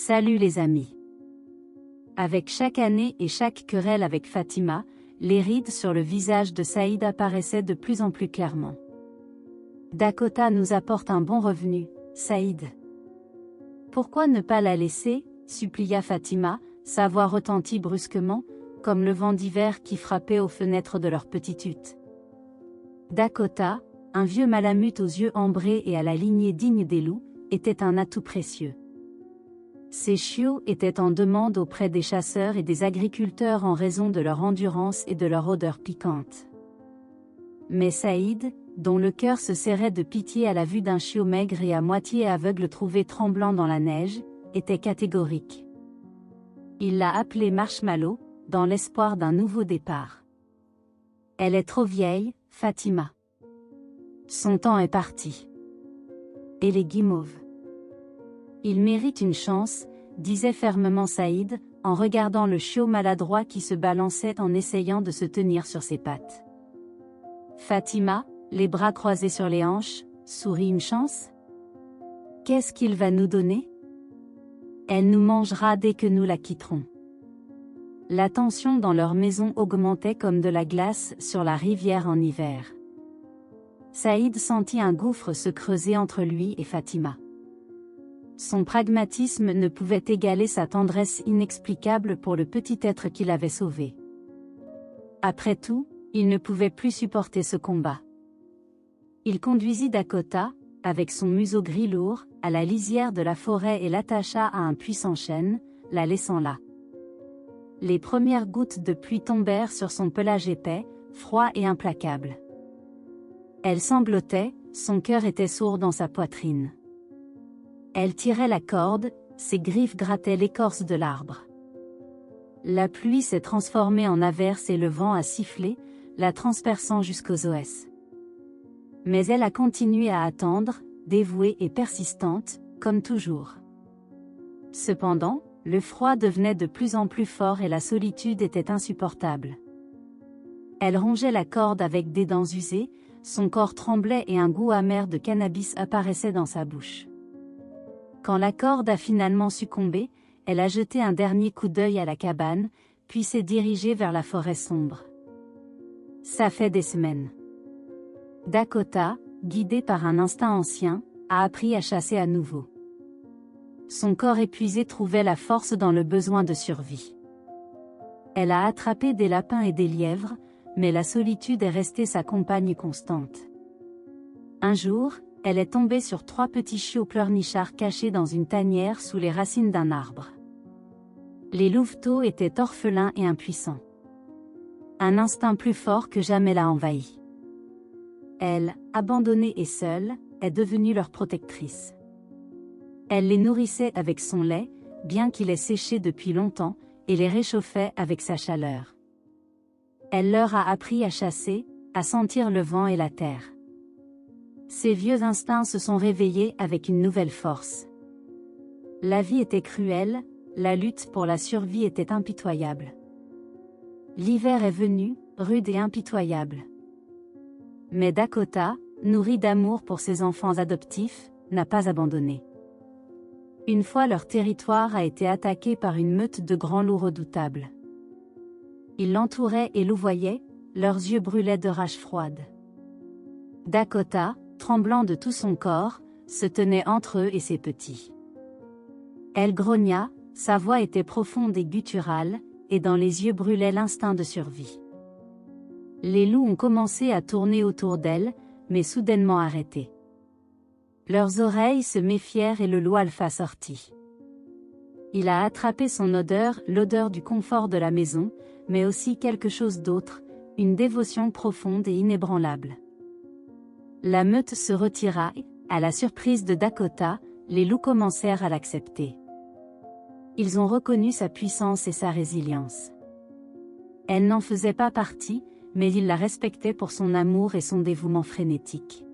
Salut les amis. Avec chaque année et chaque querelle avec Fatima, les rides sur le visage de Saïd apparaissaient de plus en plus clairement. Dakota nous apporte un bon revenu, Saïd. Pourquoi ne pas la laisser, supplia Fatima, sa voix retentit brusquement, comme le vent d'hiver qui frappait aux fenêtres de leur petite hutte. Dakota, un vieux malamute aux yeux ambrés et à la lignée digne des loups, était un atout précieux. Ces chiots étaient en demande auprès des chasseurs et des agriculteurs en raison de leur endurance et de leur odeur piquante. Mais Saïd, dont le cœur se serrait de pitié à la vue d'un chiot maigre et à moitié aveugle trouvé tremblant dans la neige, était catégorique. Il l'a appelée Marshmallow, dans l'espoir d'un nouveau départ. Elle est trop vieille, Fatima. Son temps est parti. Et les guimauves. Il mérite une chance, disait fermement Saïd, en regardant le chiot maladroit qui se balançait en essayant de se tenir sur ses pattes. Fatima, les bras croisés sur les hanches, sourit une chance? Qu'est-ce qu'il va nous donner? Elle nous mangera dès que nous la quitterons. La tension dans leur maison augmentait comme de la glace sur la rivière en hiver. Saïd sentit un gouffre se creuser entre lui et Fatima. Son pragmatisme ne pouvait égaler sa tendresse inexplicable pour le petit être qu'il avait sauvé. Après tout, il ne pouvait plus supporter ce combat. Il conduisit Dakota, avec son museau gris lourd, à la lisière de la forêt et l'attacha à un puissant chêne, la laissant là. Les premières gouttes de pluie tombèrent sur son pelage épais, froid et implacable. Elle sanglotait, son cœur était sourd dans sa poitrine. Elle tirait la corde, ses griffes grattaient l'écorce de l'arbre. La pluie s'est transformée en averse et le vent a sifflé, la transperçant jusqu'aux os. Mais elle a continué à attendre, dévouée et persistante, comme toujours. Cependant, le froid devenait de plus en plus fort et la solitude était insupportable. Elle rongeait la corde avec des dents usées, son corps tremblait et un goût amer de cannabis apparaissait dans sa bouche. Quand la corde a finalement succombé, elle a jeté un dernier coup d'œil à la cabane, puis s'est dirigée vers la forêt sombre. Ça fait des semaines. Dakota, guidée par un instinct ancien, a appris à chasser à nouveau. Son corps épuisé trouvait la force dans le besoin de survie. Elle a attrapé des lapins et des lièvres, mais la solitude est restée sa compagne constante. Un jour, elle est tombée sur 3 petits chiots pleurnichards cachés dans une tanière sous les racines d'un arbre. Les louveteaux étaient orphelins et impuissants. Un instinct plus fort que jamais l'a envahi. Elle, abandonnée et seule, est devenue leur protectrice. Elle les nourrissait avec son lait, bien qu'il ait séché depuis longtemps, et les réchauffait avec sa chaleur. Elle leur a appris à chasser, à sentir le vent et la terre. Ses vieux instincts se sont réveillés avec une nouvelle force. La vie était cruelle, la lutte pour la survie était impitoyable. L'hiver est venu, rude et impitoyable. Mais Dakota, nourrie d'amour pour ses enfants adoptifs, n'a pas abandonné. Une fois leur territoire a été attaqué par une meute de grands loups redoutables. Ils l'entouraient et louvoyaient, leurs yeux brûlaient de rage froide. Dakota, tremblant de tout son corps, se tenait entre eux et ses petits. Elle grogna, sa voix était profonde et gutturale, et dans les yeux brûlait l'instinct de survie. Les loups ont commencé à tourner autour d'elle, mais soudainement arrêtés. Leurs oreilles se méfièrent et le loup alpha sortit. Il a attrapé son odeur, l'odeur du confort de la maison, mais aussi quelque chose d'autre, une dévotion profonde et inébranlable. La meute se retira et, à la surprise de Dakota, les loups commencèrent à l'accepter. Ils ont reconnu sa puissance et sa résilience. Elle n'en faisait pas partie, mais ils la respectaient pour son amour et son dévouement frénétique.